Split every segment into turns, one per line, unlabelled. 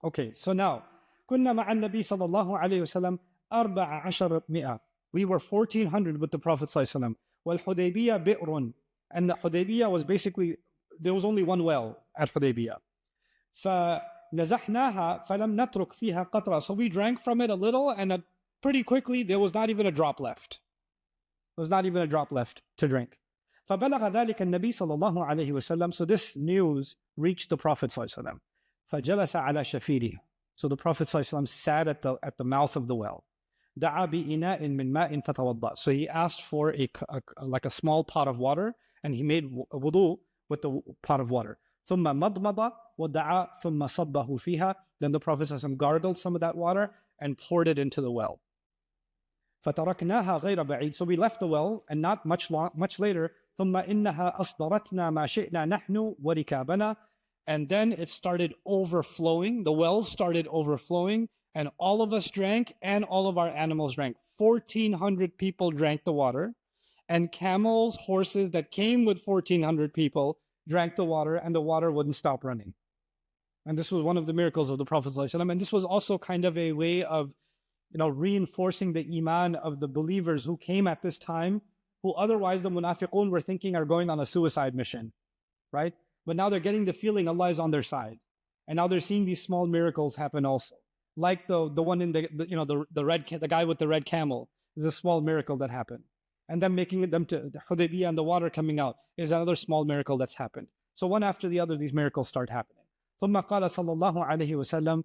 Okay, so now, كنا مع النبي صلى الله عليه وسلم 1400. We were 1400 with the Prophet صلى الله عليه وسلم. والحديبية بئر. And the Hudaybiyah was basically, there was only one well at Hudaybiyah. فنزحناها فلم نترك فيها قطرة. So we drank from it a little, and pretty quickly there was not even a drop left. There was not even a drop left to drink. فبلغ ذلك النبي صلى الله عليه وسلم. So this news reached the Prophet صلى الله عليه وسلم. فجلس على شفيره. So the Prophet صلى الله عليه وسلم sat at the mouth of the well. دعا بإناء من ماء فتوضأ. So he asked for like a small pot of water, and he made wudu with the pot of water. ثم مضمض ودعا ثم صبه فيها. Then the Prophet صلى الله عليه وسلم gargled some of that water and poured it into the well. فتركناها غير بعيد. So we left the well, and not much later. ثم إنها أصدرتنا ما شئنا نحن وركابنا. And then it started overflowing. The well started overflowing, and all of us drank, and all of our animals drank. 1,400 people drank the water, and camels, horses that came with 1,400 people drank the water, and the water wouldn't stop running. And this was one of the miracles of the Prophet ﷺ. And this was also kind of a way of, reinforcing the iman of the believers who came at this time, who otherwise the munafiqun were thinking are going on a suicide mission, right? But now they're getting the feeling Allah is on their side. And now they're seeing these small miracles happen also. Like the one in the guy with the red camel is a small miracle that happened. And then making them to Hudaybiyah and the water coming out is another small miracle that's happened. So one after the other, these miracles start happening. ثم قال صلى الله عليه وسلم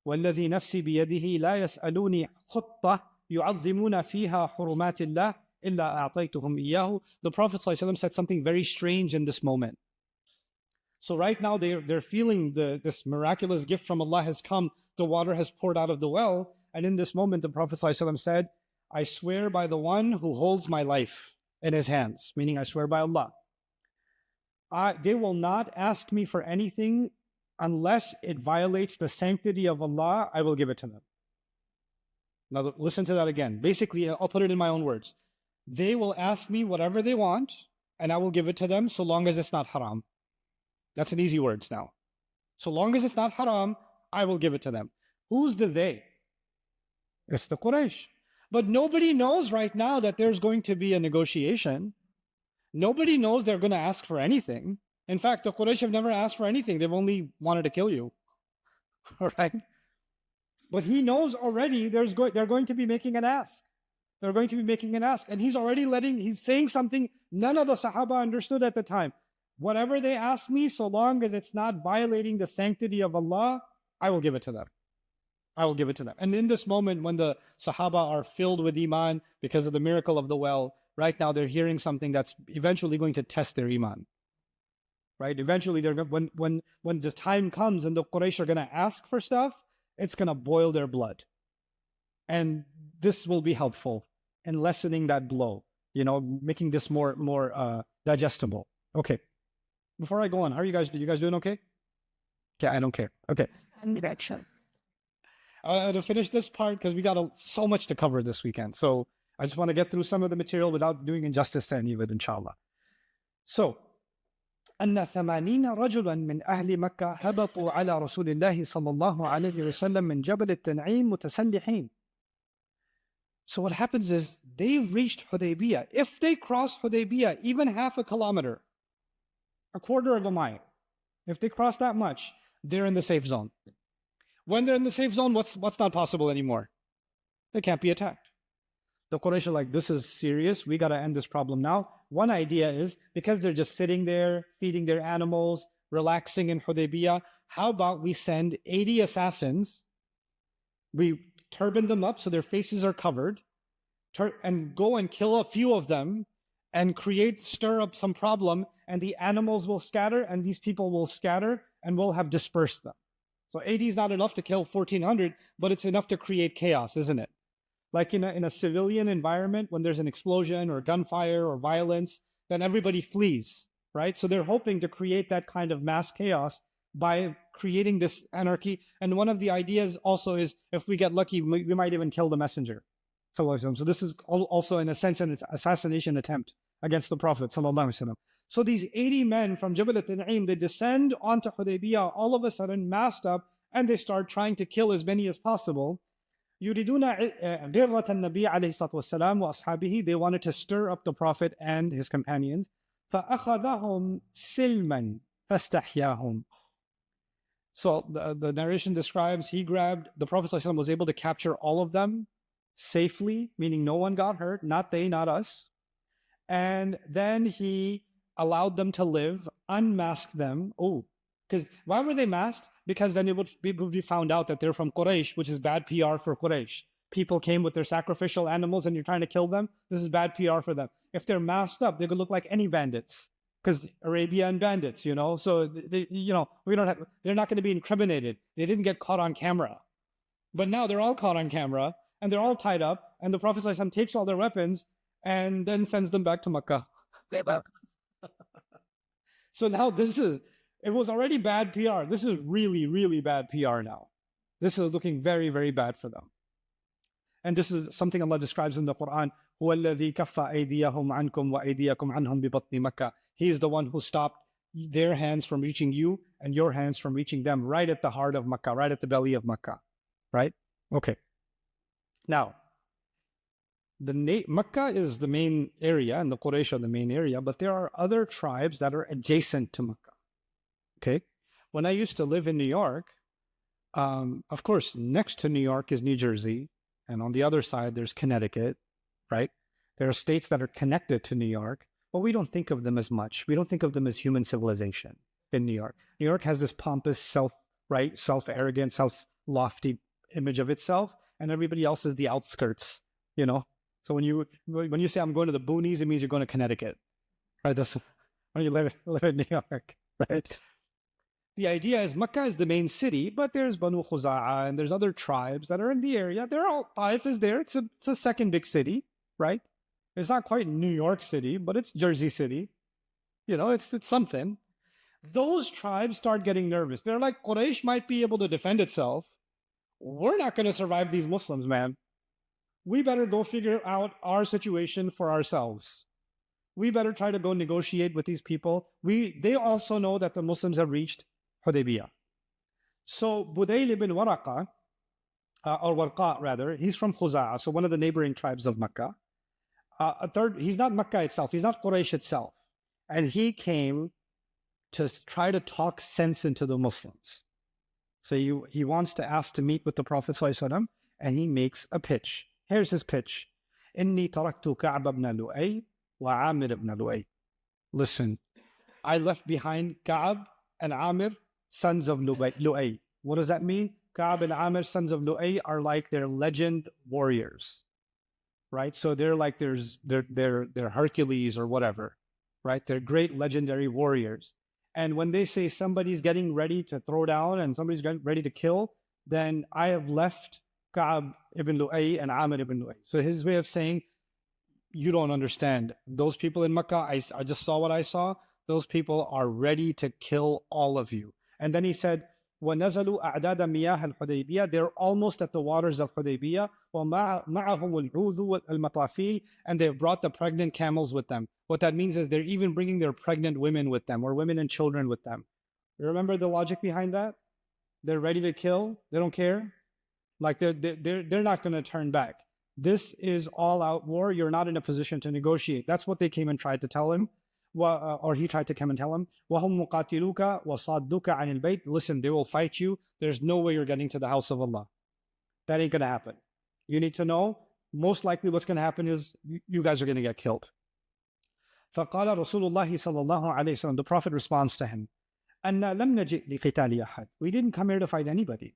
والذي نفسي بيده لا يسألوني خطة يعظمون فيها حرمات الله إلا أعطيتهم إياه. The Prophet ﷺ said something very strange in this moment. So right now they're feeling this miraculous gift from Allah has come. The water has poured out of the well. And in this moment, the Prophet ﷺ said, I swear by the one who holds my life in his hands, meaning I swear by Allah. They will not ask me for anything unless it violates the sanctity of Allah. I will give it to them. Now listen to that again. Basically, I'll put it in my own words. They will ask me whatever they want, and I will give it to them so long as it's not haram. That's an easy words now. So long as it's not haram, I will give it to them. Who's the they? It's the Quraysh. But nobody knows right now that there's going to be a negotiation. Nobody knows they're going to ask for anything. In fact, the Quraysh have never asked for anything. They've only wanted to kill you. All right? But he knows already they're going to be making an ask. They're going to be making an ask. And he's saying something none of the Sahaba understood at the time. Whatever they ask me, so long as it's not violating the sanctity of Allah, I will give it to them. I will give it to them. And in this moment, when the Sahaba are filled with Iman because of the miracle of the well, right now they're hearing something that's eventually going to test their Iman. Right? Eventually, when the time comes and the Quraysh are going to ask for stuff, it's going to boil their blood. And this will be helpful in lessening that blow, making this more digestible. Okay. Before I go on, how are you guys doing okay? Okay, I don't care. Okay. I want to finish this part because we got so much to cover this weekend. So I just want to get through some of the material without doing injustice to any of it, inshallah. So, أن 80 رجلا من أهل مكة هبطوا على رسول الله صلى الله عليه وسلم من جبل التنعيم متسلحين. So what happens is they've reached Hudaybiyah. If they cross Hudaybiyah even half a kilometer, a quarter of a mile, if they cross that much, they're in the safe zone. When they're in the safe zone, what's not possible anymore? They can't be attacked. The Quraysh are like, this is serious. We got to end this problem now. One idea is, because they're just sitting there, feeding their animals, relaxing in Hudaybiyah, how about we send 80 assassins, we turban them up so their faces are covered, and go and kill a few of them, and stir up some problem, and the animals will scatter, and these people will scatter, and we'll have dispersed them. So 80 is not enough to kill 1,400, but it's enough to create chaos, isn't it? Like in a civilian environment, when there's an explosion or gunfire or violence, then everybody flees, right? So they're hoping to create that kind of mass chaos by creating this anarchy. And one of the ideas also is, if we get lucky, we might even kill the messenger. So this is also, in a sense, an assassination attempt against the Prophet. So these 80 men from Jabal al-Tan'im, they descend onto Hudaybiyah, all of a sudden masked up, and they start trying to kill as many as possible. يريدون غيرة النبي عليه الصلاة والسلام وأصحابه. They wanted to stir up the Prophet and his companions. فأخذهم سلما فاستحياهم. So the narration describes the Prophet ﷺ was able to capture all of them safely, meaning no one got hurt, not they, not us. And then he allowed them to live, unmasked them. Oh, because why were they masked? Because then it would be found out that they're from Quraysh, which is bad PR for Quraysh. People came with their sacrificial animals and you're trying to kill them. This is bad PR for them. If they're masked up, they could look like any bandits. Because Arabian bandits, so they're not going to be incriminated. They didn't get caught on camera. But now they're all caught on camera and they're all tied up, and the Prophet ﷺ takes all their weapons and then sends them back to Makkah. So now it was already bad PR. This is really, really bad PR now. This is looking very, very bad for them. And this is something Allah describes in the Quran. هُوَ الَّذِي كَفَّ أَيْدِيَهُمْ عَنْكُمْ وَأَيْدِيَكُمْ عَنْهُمْ بِبَطْنِ مَكَّةِ. He is the one who stopped their hands from reaching you and your hands from reaching them right at the heart of Makkah, right at the belly of Makkah. Right? Okay. Now, Makkah is the main area and the Quraysh are the main area, but there are other tribes that are adjacent to Makkah. Okay? When I used to live in New York, of course, next to New York is New Jersey, and on the other side, there's Connecticut, right? There are states that are connected to New York, but we don't think of them as much. We don't think of them as human civilization in New York. New York has this pompous, self-arrogant, self-lofty image of itself, and everybody else is the outskirts, So when you say I'm going to the boonies, it means you're going to Connecticut, right? That's when you live in New York, right? The idea is Makkah is the main city, but there's Banu Khuza'a and there's other tribes that are in the area. Taif is there. It's a second big city, right? It's not quite New York City, but it's Jersey City. It's something. Those tribes start getting nervous. They're like, Quraysh might be able to defend itself. We're not going to survive these Muslims, man. We better go figure out our situation for ourselves. We better try to go negotiate with these people. They also know that the Muslims have reached Hudaybiyyah. So Budayl ibn Waraqa, or Warqa rather, he's from Khuza'a, so one of the neighboring tribes of Makkah. He's not Makkah itself, he's not Quraysh itself. And he came to try to talk sense into the Muslims. So he wants to ask to meet with the Prophet ﷺ, and he makes a pitch. Here's his pitch. إِنِّي تَرَكْتُ كَعْبَ بْنَ لُؤَيْ وَعَامِرَ بْنَ لُؤَيْ. Listen, I left behind Ka'ab and Amir, sons of Lu'ay. What does that mean? Ka'ab and Amir, sons of Lu'ay, are like their legend warriors, right? So they're like they're Hercules or whatever, right? They're great legendary warriors. And when they say somebody's getting ready to throw down and somebody's getting ready to kill, then I have left Ka'ab ibn Lu'ay and Amir ibn Lu'ay. So his way of saying, you don't understand. Those people in Makkah, I just saw what I saw. Those people are ready to kill all of you. And then he said, وَنَزَلُوا أَعْدَادَ مِيَاهَ الْحُدَيْبِيَّةِ. They're almost at the waters of Hudaybiyah. وَمَعَهُمُ الْعُوذُ وَالْمَطَافِيلِ. And they've brought the pregnant camels with them. What that means is they're even bringing their pregnant women with them, or women and children with them. You remember the logic behind that? They're ready to kill. They don't care. Like they're not going to turn back. This is all-out war. You're not in a position to negotiate. That's what they came and tried to tell him. Or he tried to come and tell him, وَهُمْ مُقَاتِلُوكَ وَصَادُّكَ عَنِ الْبَيْتِ. Listen, they will fight you. There's no way you're getting to the house of Allah. That ain't going to happen. You need to know, most likely what's going to happen is you guys are going to get killed. فَقَالَ رَسُولُ اللَّهِ صَلَّى اللَّهُ عَلَيْهِ وسلم. The Prophet responds to him, أَنَّا لَمْ نَجِئْ لِقِتَالِ أَحَدٍ. We didn't come here to fight anybody.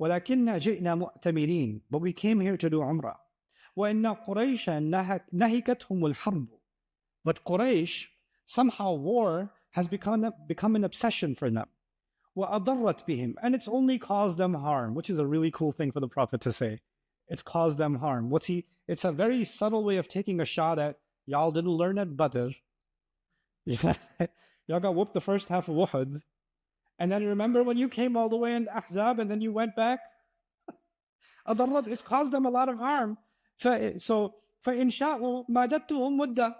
وَلَكِنَّا جِئْنَا مُؤْتَمِرِينَ. But we came here to do Umrah. وَإِنَّ قُرَيْشًا نَهِكَتْهُمُ الْحَرْبُ. But Quraysh, somehow war has become an obsession for them. وَأَضَرَّتْ بِهِمْ. And it's only caused them harm, which is a really cool thing for the Prophet to say. It's caused them harm. It's a very subtle way of taking a shot at, y'all didn't learn at Badr. Y'all got whooped the first half of Uhud. And then remember when you came all the way in Ahzab and then you went back? أضرت, it's caused them a lot of harm. So, فَإِنْ شَاءُوا مَادَتُّهُمْ مُدَّةً.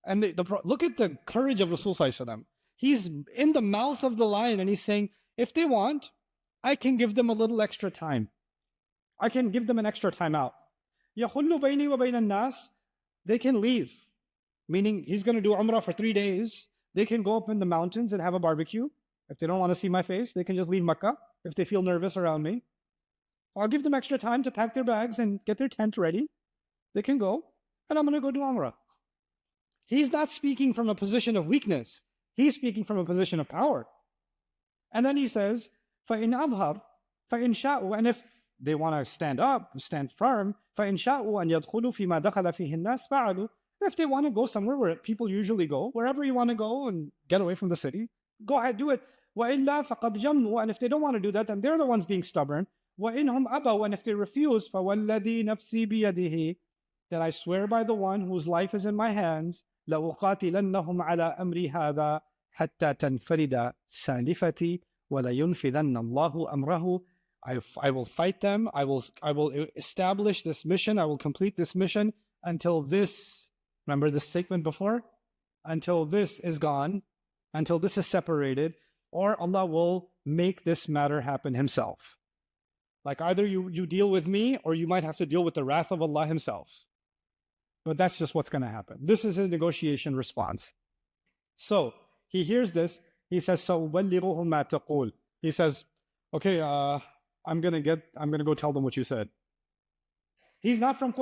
And look at the courage of Rasul Sallallahu Alaihi Wasallam. He's in the mouth of the lion and he's saying, if they want, I can give them a little extra time. I can give them an extra time out. يَحُلُّ بَيْنِي وَبَيْنَ النَّاسِ. They can leave. Meaning, he's going to do Umrah for 3 days. They can go up in the mountains and have a barbecue. If they don't want to see my face, they can just leave Makkah if they feel nervous around me. I'll give them extra time to pack their bags and get their tent ready. They can go, and I'm going to go do Umrah. He's not speaking from a position of weakness. He's speaking from a position of power. And then he says, فَإِنْ أَظْهَرْ فَإِنْ شَاءُوا. And if they want to stand up, stand firm, فَإِنْ شَاءُوا أَنْ يَدْخُلُوا فِي مَا دَخَلَ فِيهِ النَّاسِ فَعَلُوا. If they want to go somewhere where people usually go, wherever you want to go and get away from the city, go ahead, do it. وَإِلَّا فَقَدْ جَمُّوا. And if they don't want to do that, then they're the ones being stubborn. وَإِنْهُمْ أَبَوْا. And if they refuse, فَوَالَّذِي نَفْسِي بِيَدِهِ. Then I swear by the one whose life is in my hands, لَأُقَاتِلَنَّهُمْ عَلَىٰ أَمْرِي هَذَا حَتَّى تَنْفَرِدَ سَالِفَتِي وَلَيُنْفِذَنَّ اللَّهُ أَمْرَهُ. I will fight them. I will establish this mission. I will complete this mission until this, remember this statement before? Until this is gone, until this is separated, or Allah will make this matter happen Himself. Like either you deal with me, or you might have to deal with the wrath of Allah Himself. But that's just what's going to happen. This is his negotiation response. So he hears this. He says, "سَأُبَلِّغُهُمْ مَا تَقُولُ." He says, "Okay, I'm gonna go tell them what you said." He's not from